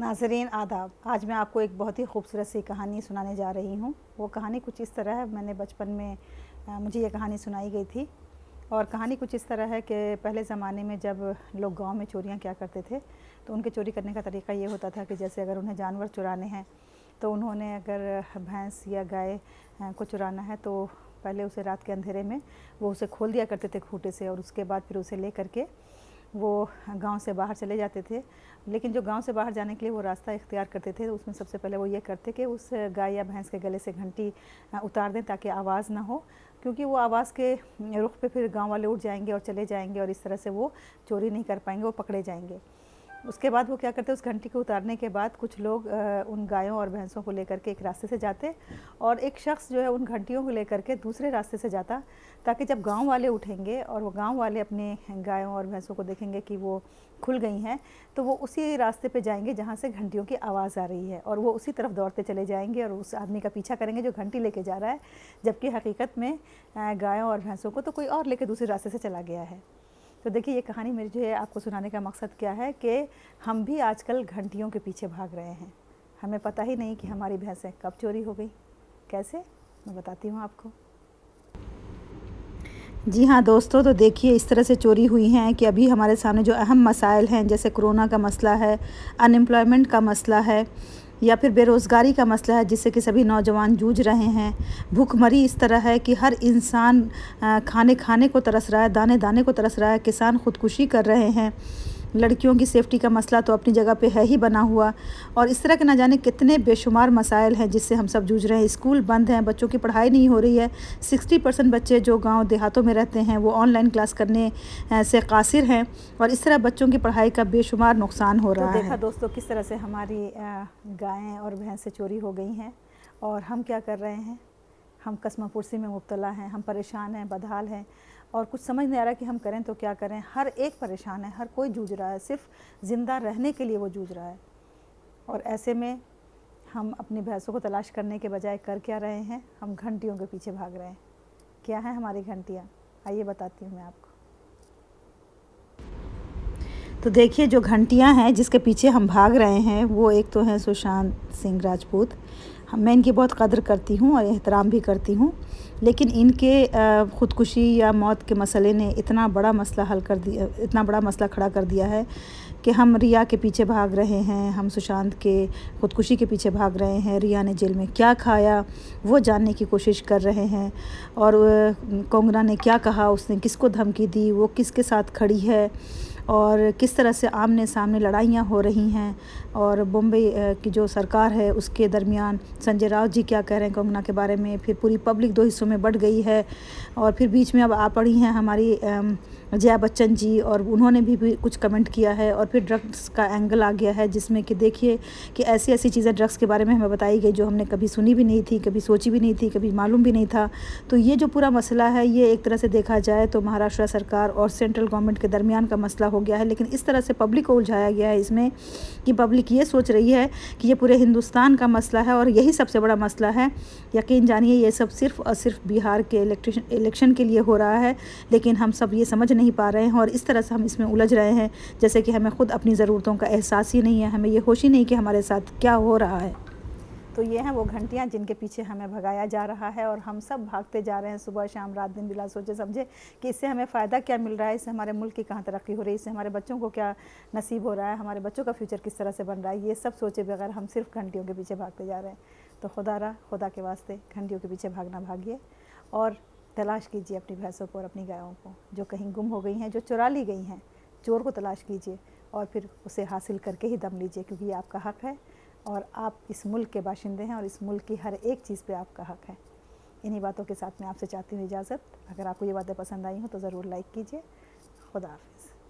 नाज़रीन आदाब। आज मैं आपको एक बहुत ही खूबसूरत सी कहानी सुनाने जा रही हूँ। वो कहानी कुछ इस तरह है, मैंने बचपन में मुझे ये कहानी सुनाई गई थी। और कहानी कुछ इस तरह है कि पहले ज़माने में जब लोग गांव में चोरियाँ किया करते थे तो उनके चोरी करने का तरीका ये होता था कि जैसे अगर उन्हें जानवर चुराने हैं तो उन्होंने अगर भैंस या गाय को चुराना है तो पहले उसे रात के अंधेरे में वो उसे खोल दिया करते थे खूंटे से, और उसके बाद फिर उसे ले करके वो गांव से बाहर चले जाते थे। लेकिन जो गांव से बाहर जाने के लिए वो रास्ता इख्तियार करते थे, उसमें सबसे पहले वो ये करते कि उस गाय या भैंस के गले से घंटी उतार दें ताकि आवाज़ ना हो, क्योंकि वो आवाज़ के रुख पे फिर गांव वाले उठ जाएंगे और चले जाएंगे और इस तरह से वो चोरी नहीं कर पाएंगे, वो पकड़े जाएंगे। उसके बाद वो क्या करते, उस घंटी को उतारने के बाद कुछ लोग उन गायों और भैंसों को लेकर के एक रास्ते से जाते और एक शख्स जो है उन घंटियों को लेकर के दूसरे रास्ते से जाता, ताकि जब गांव वाले उठेंगे और वो गांव वाले अपने गायों और भैंसों को देखेंगे कि वो खुल गई हैं तो वो उसी रास्ते पे जाएंगे जहाँ से घंटियों की आवाज़ आ रही है, और वो उसी तरफ दौड़ते चले जाएंगे और उस आदमी का पीछा करेंगे जो घंटी लेके जा रहा है, जबकि हकीकत में गायों और भैंसों को तो कोई और लेके दूसरे रास्ते से चला गया है। तो देखिए, ये कहानी मेरी जो है आपको सुनाने का मकसद क्या है कि हम भी आजकल घंटियों के पीछे भाग रहे हैं। हमें पता ही नहीं कि हमारी भैंसें कब चोरी हो गई। कैसे, मैं बताती हूँ आपको। जी हाँ दोस्तों, तो देखिए इस तरह से चोरी हुई हैं कि अभी हमारे सामने जो अहम मसाइल हैं, जैसे कोरोना का मसला है, अनएम्प्लॉयमेंट का मसला है, या फिर बेरोज़गारी का मसला है जिससे कि सभी नौजवान जूझ रहे हैं। भूखमरी इस तरह है कि हर इंसान खाने खाने को तरस रहा है, दाने दाने को तरस रहा है। किसान ख़ुदकुशी कर रहे हैं। लड़कियों की सेफ़्टी का मसला तो अपनी जगह पे है ही बना हुआ, और इस तरह के ना जाने कितने बेशुमार मसाइल हैं जिससे हम सब जूझ रहे हैं। स्कूल बंद हैं, बच्चों की पढ़ाई नहीं हो रही है। 60% बच्चे जो गांव देहातों में रहते हैं वो ऑनलाइन क्लास करने से कासिर हैं, और इस तरह बच्चों की पढ़ाई का बेशुमार नुकसान हो रहा है। तो देखा दोस्तों किस तरह से हमारी गायें और भैंसें चोरी हो गई हैं, और हम क्या कर रहे हैं। हम कसमापुरसी में मुब्तला हैं, हम परेशान हैं, बदहाल हैं, और कुछ समझ नहीं आ रहा कि हम करें तो क्या करें। हर एक परेशान है, हर कोई जूझ रहा है, सिर्फ ज़िंदा रहने के लिए वो जूझ रहा है। और ऐसे में हम अपनी भैंसों को तलाश करने के बजाय कर क्या रहे हैं, हम घंटियों के पीछे भाग रहे हैं। क्या है हमारी घंटियाँ, आइए बताती हूँ मैं आपको। तो देखिए, जो घंटियाँ हैं जिसके पीछे हम भाग रहे हैं वो एक तो हैं सुशांत सिंह राजपूत। मैं इनकी बहुत कदर करती हूँ और एहतराम भी करती हूँ, लेकिन इनके ख़ुदकुशी या मौत के मसले ने इतना बड़ा मसला हल कर दिया, इतना बड़ा मसला खड़ा कर दिया है कि हम रिया के पीछे भाग रहे हैं, हम सुशांत के ख़ुदकुशी के पीछे भाग रहे हैं। रिया ने जेल में क्या खाया वो जानने की कोशिश कर रहे हैं, और कंगना ने क्या कहा, उसने किसको धमकी दी, वो किसके साथ खड़ी है, और किस तरह से आमने सामने लड़ाइयाँ हो रही हैं। और बॉम्बे की जो सरकार है उसके दरमियान संजय राउत जी क्या कह रहे हैं कंगना के बारे में। फिर पूरी पब्लिक दो हिस्सों में बढ़ गई है, और फिर बीच में अब आ पड़ी हैं हमारी जया बच्चन जी, और उन्होंने भी कुछ कमेंट किया है। और फिर ड्रग्स का एंगल आ गया है जिसमें कि देखिए कि ऐसी ऐसी चीज़ें ड्रग्स के बारे में हमें बताई गई जो हमने कभी सुनी भी नहीं थी, कभी सोची भी नहीं थी, कभी मालूम भी नहीं था। तो ये जो पूरा मसला है ये एक तरह से देखा जाए तो महाराष्ट्र सरकार और सेंट्रल गवर्नमेंट के दरमियान का मसला हो गया है, लेकिन इस तरह से पब्लिक को उलझाया गया है इसमें कि पब्लिक ये सोच रही है कि ये पूरे हिंदुस्तान का मसला है और यही सबसे बड़ा मसला है। यकीन जानिए ये सब सिर्फ़ और सिर्फ बिहार के इलेक्शन के लिए हो रहा है, लेकिन हम सब ये समझ नहीं पा रहे हैं, और इस तरह से हम इसमें उलझ रहे हैं जैसे कि हमें ख़ुद अपनी ज़रूरतों का एहसास ही नहीं है, हमें ये होश ही नहीं कि हमारे साथ क्या हो रहा है। तो ये हैं वो घंटियाँ जिनके पीछे हमें भगाया जा रहा है, और हम सब भागते जा रहे हैं सुबह शाम रात दिन, बिला सोचे समझे कि इससे हमें फ़ायदा क्या मिल रहा है, इससे हमारे मुल्क की कहाँ तरक्की हो रही है, इससे हमारे बच्चों को क्या नसीब हो रहा है, हमारे बच्चों का फ्यूचर किस तरह से बन रहा है। ये सब सोचे बगैर हम सिर्फ घंटियों के पीछे भागते जा रहे हैं। तो खुदा के वास्ते घंटियों के पीछे भागना भागिए, और तलाश कीजिए अपनी भैंसों को और अपनी गायों को जो कहीं गुम हो गई हैं, जो चुरा ली गई हैं। चोर को तलाश कीजिए और फिर उसे हासिल करके ही दम लीजिए, क्योंकि ये आपका हक़ है और आप इस मुल्क के बाशिंदे हैं और इस मुल्क की हर एक चीज़ पे आपका हक़ है। इन्हीं बातों के साथ मैं आपसे चाहती हूँ इजाज़त। अगर आपको ये बातें पसंद आई हों तो ज़रूर लाइक कीजिए। खुदा हाफ़िज़।